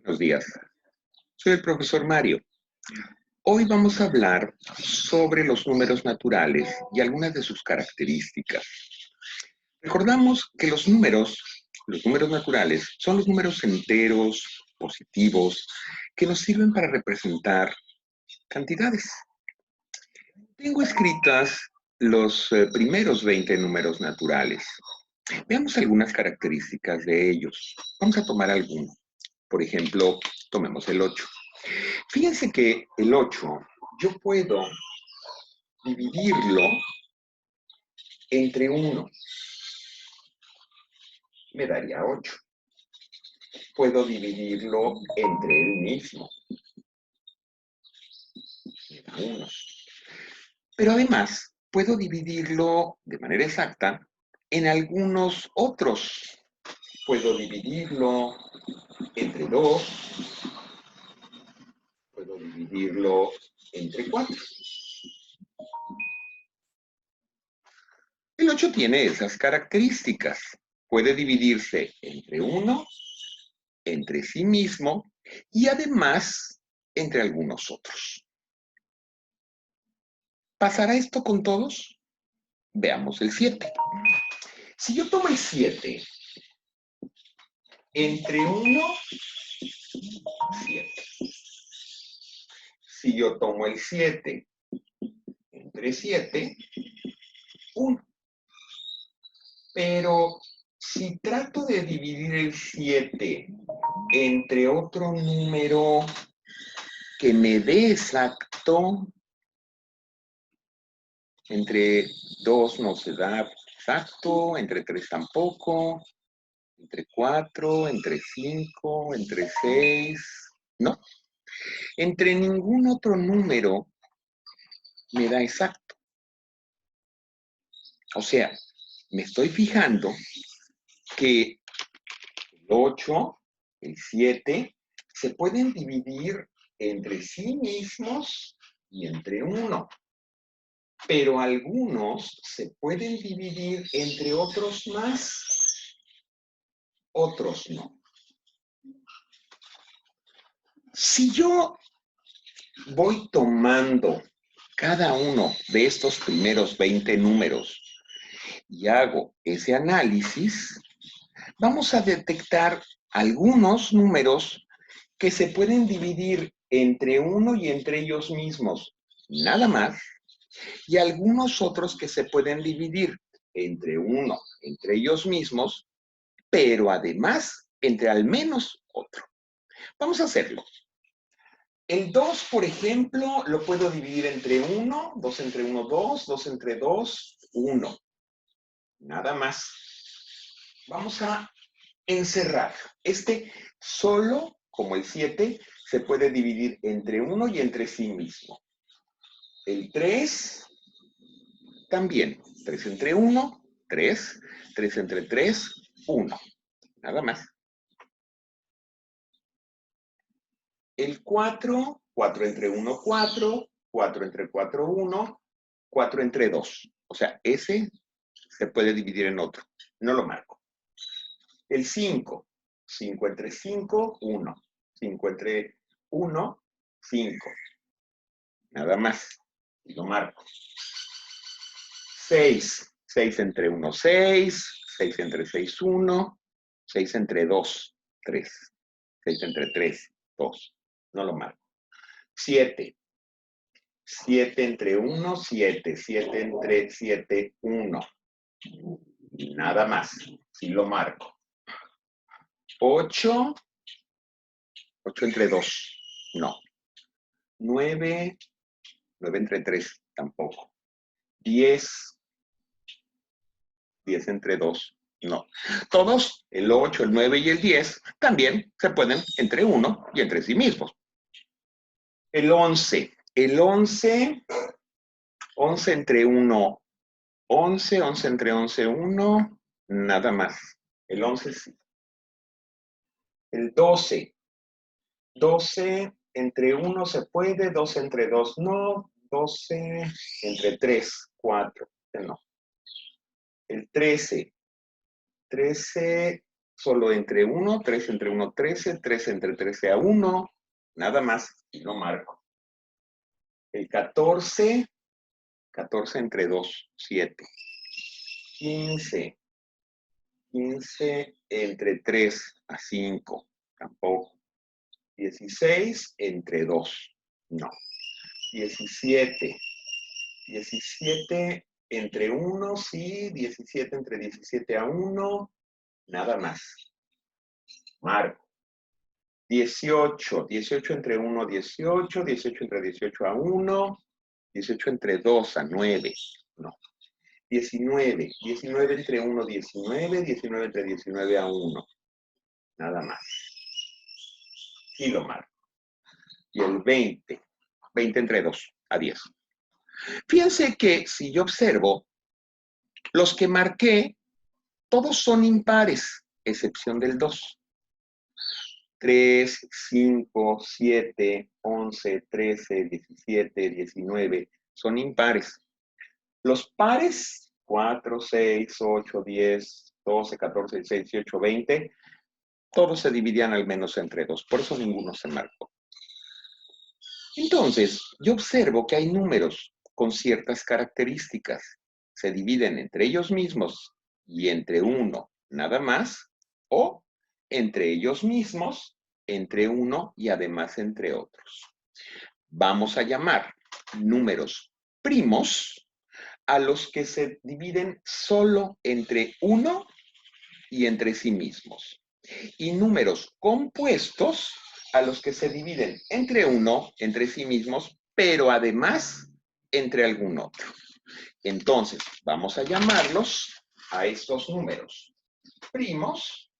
Buenos días, soy el profesor Mario. Hoy vamos a hablar sobre los números naturales y algunas de sus características. Recordamos que los números naturales, son los números enteros, positivos, que nos sirven para representar cantidades. Tengo escritas los primeros 20 números naturales. Veamos algunas características de ellos. Vamos a tomar alguno. Por ejemplo, tomemos el 8. Fíjense que el 8 yo puedo dividirlo entre 1. Me daría 8. Puedo dividirlo entre él mismo. Me da 1. Pero además, puedo dividirlo de manera exacta en algunos otros. Puedo dividirlo entre 2. Puedo dividirlo entre 4. El 8 tiene esas características. Puede dividirse entre 1, entre sí mismo y además entre algunos otros. ¿Pasará esto con todos? Veamos el 7. Si yo tomo el 7, entre 1, 7. Si yo tomo el 7, entre 7, 1. Pero si trato de dividir el 7 entre otro número que me dé exacto, entre 2 no se da exacto, entre 3 tampoco, entre 4, entre 5, entre 6, ¿no? Entre ningún otro número me da exacto. O sea, me estoy fijando que el 8, el 7, se pueden dividir entre sí mismos y entre 1. Pero algunos se pueden dividir entre otros más, otros no. Si yo voy tomando cada uno de estos primeros 20 números y hago ese análisis, vamos a detectar algunos números que se pueden dividir entre uno y entre ellos mismos, nada más, y algunos otros que se pueden dividir entre uno, entre ellos mismos, pero además entre al menos otro. Vamos a hacerlo. El 2, por ejemplo, lo puedo dividir entre 1, 2 entre 1, 2, 2 entre 2, 1. Nada más. Vamos a encerrar. Este solo, como el 7, se puede dividir entre 1 y entre sí mismo. El 3 también. 3 entre 1, 3. 3 entre 3, 1. Nada más. El 4, 4 entre 1, 4. 4 entre 4, 1. 4 entre 2. O sea, ese se puede dividir en otro. No lo marco. El 5. 5 entre 5, 1. 5 entre 1, 5. Nada más. Y lo marco. 6. 6 entre 1, 6. 6 entre 6, 1. 6 entre 2, 3. 6 entre 3, 2. No lo marco. 7. 7 entre 1, 7. 7 entre 7, 1. Nada más. Sí lo marco. 8. 8 entre 2. No. 9. 9 entre 3. Tampoco. 10. 10 entre 2. No. Todos, el 8, el 9 y el 10, también se pueden entre 1 y entre sí mismos. El 11. El 11. 11 entre 1. 11. 11 entre 11, 1. Nada más. El 11 sí. El 12. 12 entre 1 se puede, 12 entre 2 no, 12 entre 3, 4, no. El 13. 13 solo entre 1, 3 entre 1, 13, 3 entre 13 a 1, nada más, y no marco. El 14, 14 entre 2, 7. 15, 15 entre 3 a 5, tampoco. 16 entre 2, no. 17, 17 entre 1, sí. 17 entre 17 a 1, nada más. Marco. 18, 18 entre 1, 18, 18 entre 18 a 1, 18 entre 2 a 9, no. 19, 19 entre 1, 19, 19 entre 19 a 1, nada más. Y lo marco. Y el 20, 20 entre 2 a 10. Fíjense que si yo observo, los que marqué, todos son impares, excepción del 2. 3, 5, 7, 11, 13, 17, 19, son impares. Los pares, 4, 6, 8, 10, 12, 14, 16, 18, 20, todos se dividían al menos entre 2, por eso ninguno se marcó. Entonces, yo observo que hay números con ciertas características. Se dividen entre ellos mismos y entre uno nada más, o entre ellos mismos, entre uno y además entre otros. Vamos a llamar números primos a los que se dividen solo entre uno y entre sí mismos. Y números compuestos a los que se dividen entre uno, entre sí mismos, pero además entre algún otro. Entonces, vamos a llamarlos a estos números primos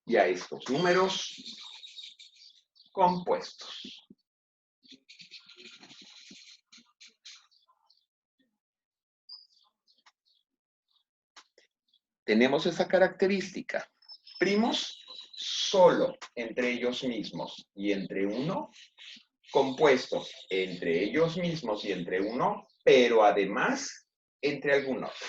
y a estos números compuestos. Tenemos esa característica. Primos solo entre ellos mismos y entre uno, compuestos entre ellos mismos y entre uno, pero además entre algún otro.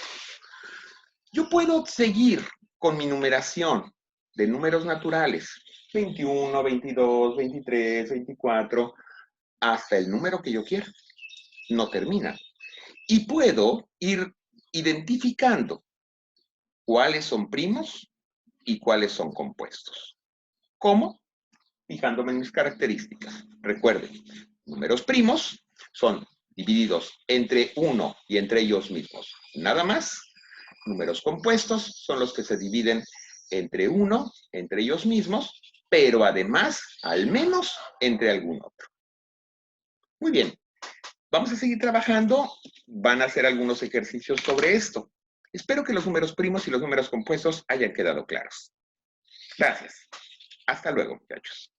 Yo puedo seguir con mi numeración de números naturales, 21, 22, 23, 24, hasta el número que yo quiera. No termina. Y puedo ir identificando cuáles son primos y cuáles son compuestos. ¿Cómo? Fijándome en mis características. Recuerden, números primos son divididos entre uno y entre ellos mismos. Nada más. Números compuestos son los que se dividen entre uno, entre ellos mismos, pero además, al menos, entre algún otro. Muy bien. Vamos a seguir trabajando. Van a hacer algunos ejercicios sobre esto. Espero que los números primos y los números compuestos hayan quedado claros. Gracias. Hasta luego, muchachos.